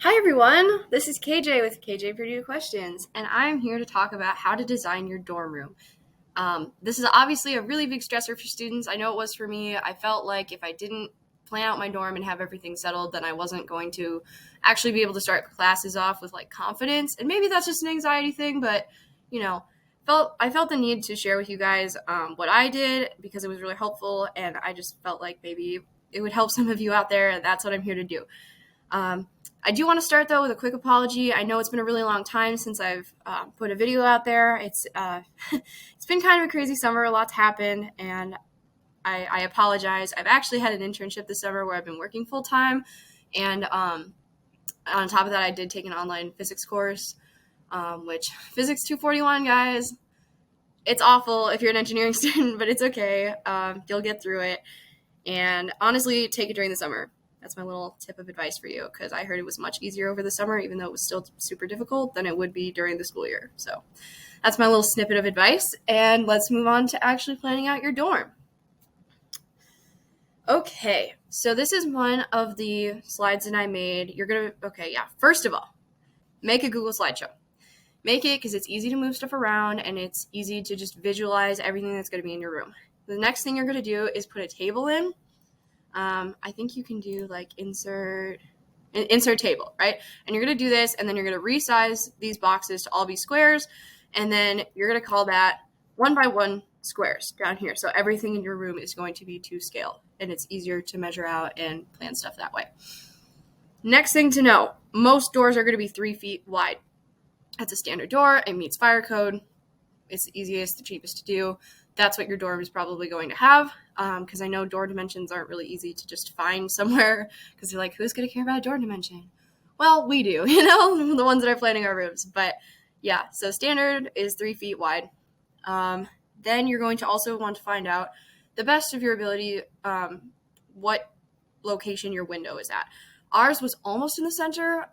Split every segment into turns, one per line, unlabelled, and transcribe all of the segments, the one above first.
Hi everyone, this is KJ with KJ Purdue Questions, and I'm here to talk about how to design your dorm room. This is obviously a really big stressor for students. I know it was for me. I felt like if I didn't plan out my dorm and have everything settled, then I wasn't going to actually be able to start classes off with like confidence. And maybe that's just an anxiety thing, but you know, I felt the need to share with you guys what I did because it was really helpful, and I just felt like maybe it would help some of you out there, and that's what I'm here to do. Um, I do want to start though with a quick apology. I know it's been a really long time since I've put a video out there. It's it's been kind of a crazy summer. A lot's happened, and I apologize. I've actually had an internship this summer where I've been working full time, and on top of that, I did take an online physics course, which physics 241, guys. It's awful if you're an engineering student, but it's okay. You'll get through it. And honestly, take it during the summer. That's my little tip of advice for you, because I heard it was much easier over the summer, even though it was still super difficult, than it would be during the school year. So that's my little snippet of advice. And let's move on to actually planning out your dorm. Okay, so this is one of the slides that I made. First of all, make a Google slideshow. Make it because it's easy to move stuff around and it's easy to just visualize everything that's going to be in your room. The next thing you're going to do is put a table in. I think you can do like insert table, right? And you're going to do this, and then you're going to resize these boxes to all be squares, and then you're going to call that 1 by 1 squares down here. So everything in your room is going to be to scale, and it's easier to measure out and plan stuff that way. Next thing to know, most doors are going to be 3 feet wide. That's a standard door. It meets fire code. It's the easiest, the cheapest to do. That's what your dorm is probably going to have, because I know door dimensions aren't really easy to just find somewhere, because you're like, who's going to care about a door dimension? Well, we do, the ones that are planning our rooms. But yeah, so standard is 3 feet wide. Then you're going to also want to find out the best of your ability what location your window is at. Ours was almost in the center.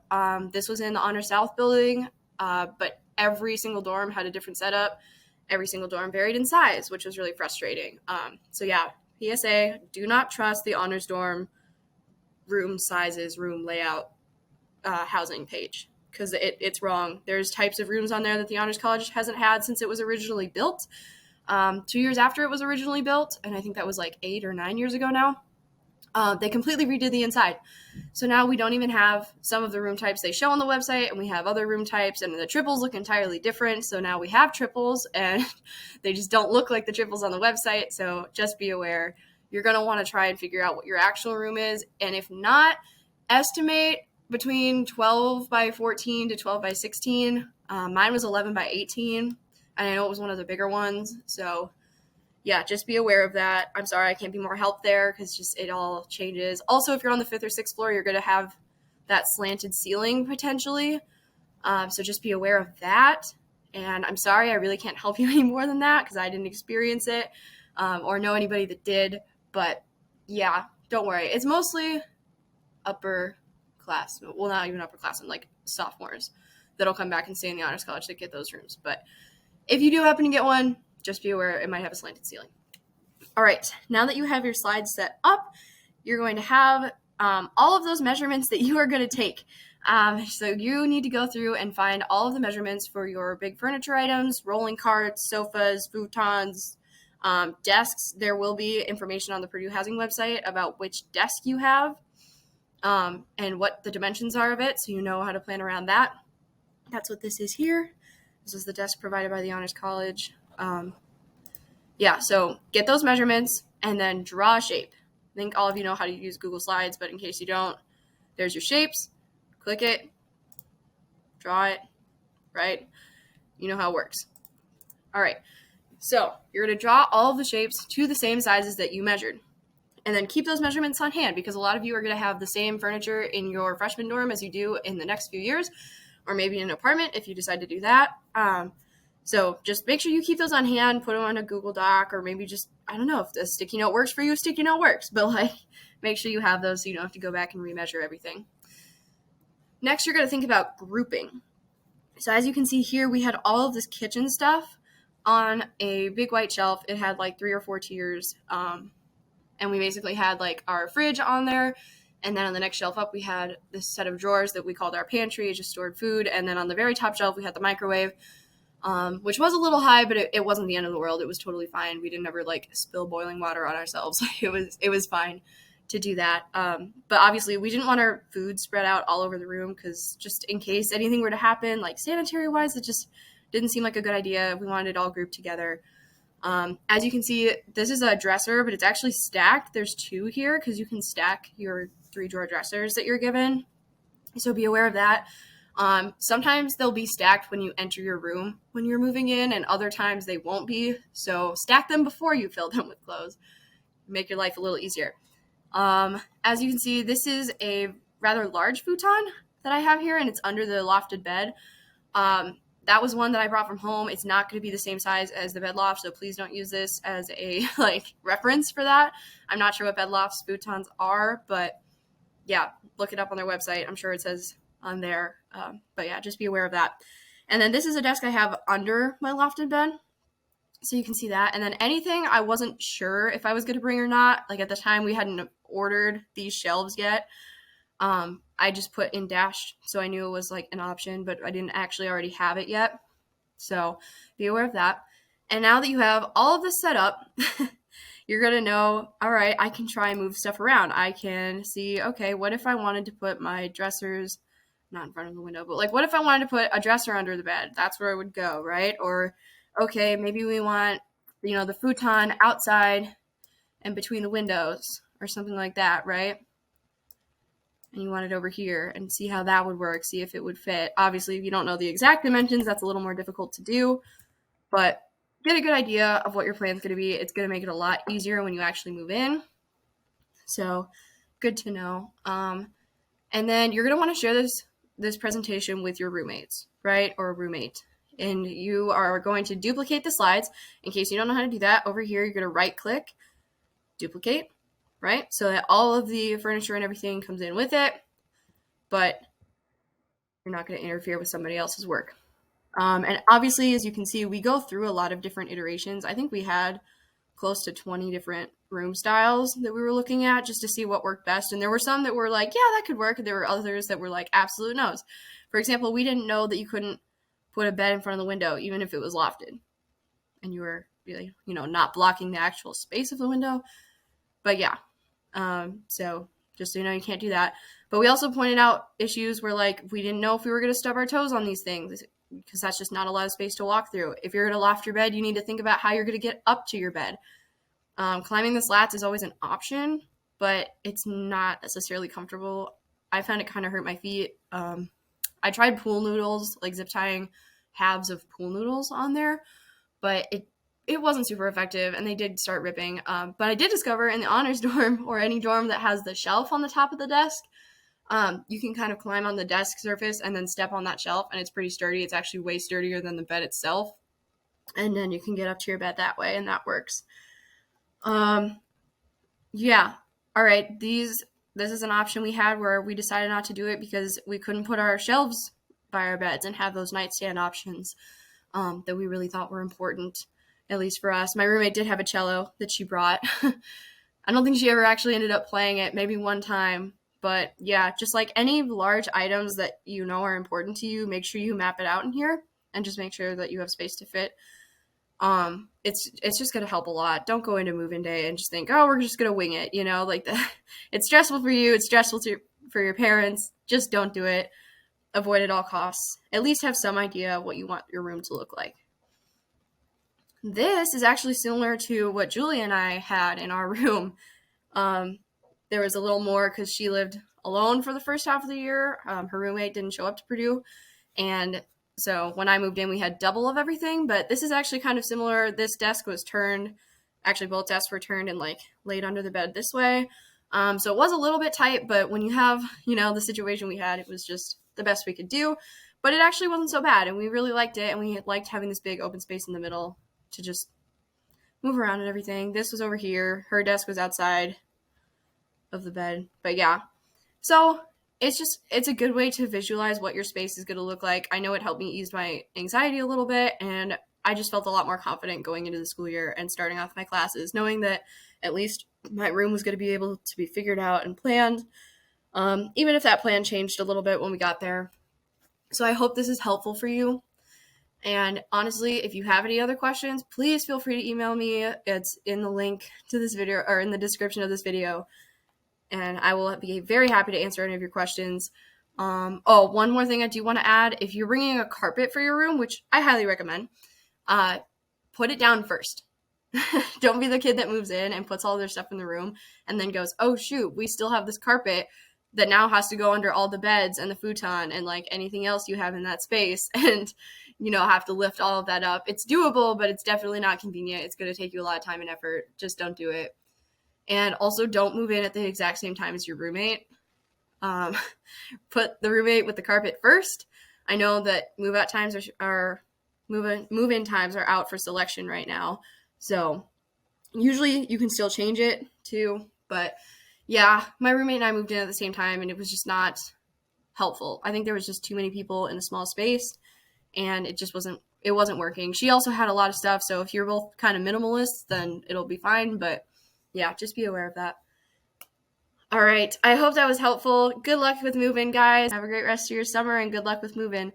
This was in the Honor South building, but every single dorm had a different setup. Every single dorm varied in size, which was really frustrating. So yeah, PSA, do not trust the honors dorm room sizes, room layout, housing page, because it's wrong. There's types of rooms on there that the Honors College hasn't had since it was originally built. 2 years after it was originally built, and I think that was like 8 or 9 years ago now. They completely redid the inside. So now we don't even have some of the room types they show on the website, and we have other room types, and the triples look entirely different. So now we have triples, and they just don't look like the triples on the website. So just be aware. You're going to want to try and figure out what your actual room is. And if not, estimate between 12 by 14 to 12 by 16. Mine was 11 by 18, and I know it was one of the bigger ones. So yeah, just be aware of that. I'm sorry I can't be more help there, because just it all changes. Also, if you're on the 5th or 6th floor, you're going to have that slanted ceiling potentially. So just be aware of that. And I'm sorry, I really can't help you any more than that, because I didn't experience it or know anybody that did. But yeah, don't worry. It's mostly upper class. Well, not even upper class, and like sophomores that'll come back and stay in the Honors College to get those rooms. But if you do happen to get one, just be aware it might have a slanted ceiling. All right, now that you have your slides set up, you're going to have all of those measurements that you are going to take. So you need to go through and find all of the measurements for your big furniture items, rolling carts, sofas, futons, desks. There will be information on the Purdue Housing website about which desk you have and what the dimensions are of it, so you know how to plan around that. That's what this is here. This is the desk provided by the Honors College. So get those measurements and then draw a shape. I think all of you know how to use Google Slides, but in case you don't, there's your shapes. Click it, draw it, right? You know how it works. All right, so you're going to draw all of the shapes to the same sizes that you measured. And then keep those measurements on hand, because a lot of you are going to have the same furniture in your freshman dorm as you do in the next few years, or maybe in an apartment if you decide to do that. So just make sure you keep those on hand, put them on a Google Doc, or maybe just, I don't know, if the sticky note works for you, sticky note works. But like, make sure you have those so you don't have to go back and remeasure everything. Next, you're going to think about grouping. So as you can see here, we had all of this kitchen stuff on a big white shelf. It had like 3 or 4 tiers. And we basically had like our fridge on there. And then on the next shelf up, we had this set of drawers that we called our pantry. It just stored food. And then on the very top shelf, we had the microwave, which was a little high, but it wasn't the end of the world. It was totally fine. We didn't ever like spill boiling water on ourselves. It was fine to do that. But obviously, we didn't want our food spread out all over the room because just in case anything were to happen, like sanitary wise, it just didn't seem like a good idea. We wanted it all grouped together. As you can see, this is a dresser, but it's actually stacked. There's two here because you can stack your 3-drawer dressers that you're given. So be aware of that. Sometimes they'll be stacked when you enter your room when you're moving in, and other times they won't be. So stack them before you fill them with clothes. Make your life a little easier. As you can see, this is a rather large futon that I have here, and it's under the lofted bed. That was one that I brought from home. It's not going to be the same size as the bed loft, so please don't use this as a reference for that. I'm not sure what bed lofts futons are, but yeah, look it up on their website. I'm sure it says on there. But yeah, just be aware of that. And then this is a desk I have under my lofted bed, so you can see that. And then anything I wasn't sure if I was going to bring or not, like at the time we hadn't ordered these shelves yet, I just put in dashed, so I knew it was like an option, but I didn't actually already have it yet. So be aware of that. And now that you have all of this set up, you're going to know, all right, I can try and move stuff around. I can see, okay, what if I wanted to put my dressers, not in front of the window, but like, what if I wanted to put a dresser under the bed? That's where it would go, right? Or, okay, maybe we want, the futon outside and between the windows or something like that, right? And you want it over here and see how that would work, see if it would fit. Obviously, if you don't know the exact dimensions, that's a little more difficult to do, but get a good idea of what your plan's going to be. It's going to make it a lot easier when you actually move in. So good to know. And then you're going to want to share this presentation with your roommates, right? Or a roommate. And you are going to duplicate the slides. In case you don't know how to do that, over here, you're going to right click, duplicate, right? So that all of the furniture and everything comes in with it, but you're not going to interfere with somebody else's work. And obviously, as you can see, we go through a lot of different iterations. I think we had close to 20 different room styles that we were looking at just to see what worked best. And there were some that were like, yeah, that could work. And there were others that were like, absolute no's. For example, we didn't know that you couldn't put a bed in front of the window, even if it was lofted. And you were really, not blocking the actual space of the window. But yeah, so just so you know, you can't do that. But we also pointed out issues where we didn't know if we were going to stub our toes on these things because that's just not a lot of space to walk through. If you're going to loft your bed, you need to think about how you're going to get up to your bed. Climbing the slats is always an option, but it's not necessarily comfortable. I found it kind of hurt my feet. I tried pool noodles, like zip tying halves of pool noodles on there, but it wasn't super effective, and they did start ripping. But I did discover in the honors dorm, or any dorm that has the shelf on the top of the desk, you can kind of climb on the desk surface and then step on that shelf, and it's pretty sturdy. It's actually way sturdier than the bed itself. And then you can get up to your bed that way, and that works. Yeah. All right. This is an option we had where we decided not to do it because we couldn't put our shelves by our beds and have those nightstand options that we really thought were important, at least for us. My roommate did have a cello that she brought. I don't think she ever actually ended up playing it, maybe one time. But yeah, just like any large items that are important to you, make sure you map it out in here and just make sure that you have space to fit. It's just going to help a lot. Don't go into move-in day and just think, oh, we're just going to wing it, It's stressful for you. It's stressful for your parents. Just don't do it. Avoid at all costs. At least have some idea of what you want your room to look like. This is actually similar to what Julie and I had in our room. There was a little more because she lived alone for the first half of the year. Her roommate didn't show up to Purdue. And so when I moved in, we had double of everything. But this is actually kind of similar. This desk was turned. Actually, both desks were turned and laid under the bed this way. So it was a little bit tight. But when you have, the situation we had, it was just the best we could do. But it actually wasn't so bad. And we really liked it. And we liked having this big open space in the middle to just move around and everything. This was over here. Her desk was outside of the bed. But yeah, so it's a good way to visualize what your space is going to look like. I know it helped me ease my anxiety a little bit, and I just felt a lot more confident going into the school year and starting off my classes, knowing that at least my room was going to be able to be figured out and planned. even if that plan changed a little bit when we got there. So I hope this is helpful for you. And honestly, if you have any other questions, please feel free to email me. It's in the link to this video, or in the description of this video. And I will be very happy to answer any of your questions. One more thing I do want to add. If you're bringing a carpet for your room, which I highly recommend, put it down first. Don't be the kid that moves in and puts all their stuff in the room and then goes, oh shoot, we still have this carpet that now has to go under all the beds and the futon and like anything else you have in that space, and have to lift all of that up. It's doable, but it's definitely not convenient. It's going to take you a lot of time and effort. Just don't do it. And also don't move in at the exact same time as your roommate. Put the roommate with the carpet first. I know that move-in times are out for selection right now, so usually you can still change it too, but yeah, my roommate and I moved in at the same time, and it was just not helpful. I think there was just too many people in a small space, and it wasn't working. She also had a lot of stuff, so if you're both kind of minimalists, then it'll be fine, but yeah, just be aware of that. All right, I hope that was helpful. Good luck with move-in, guys. Have a great rest of your summer, and good luck with move-in.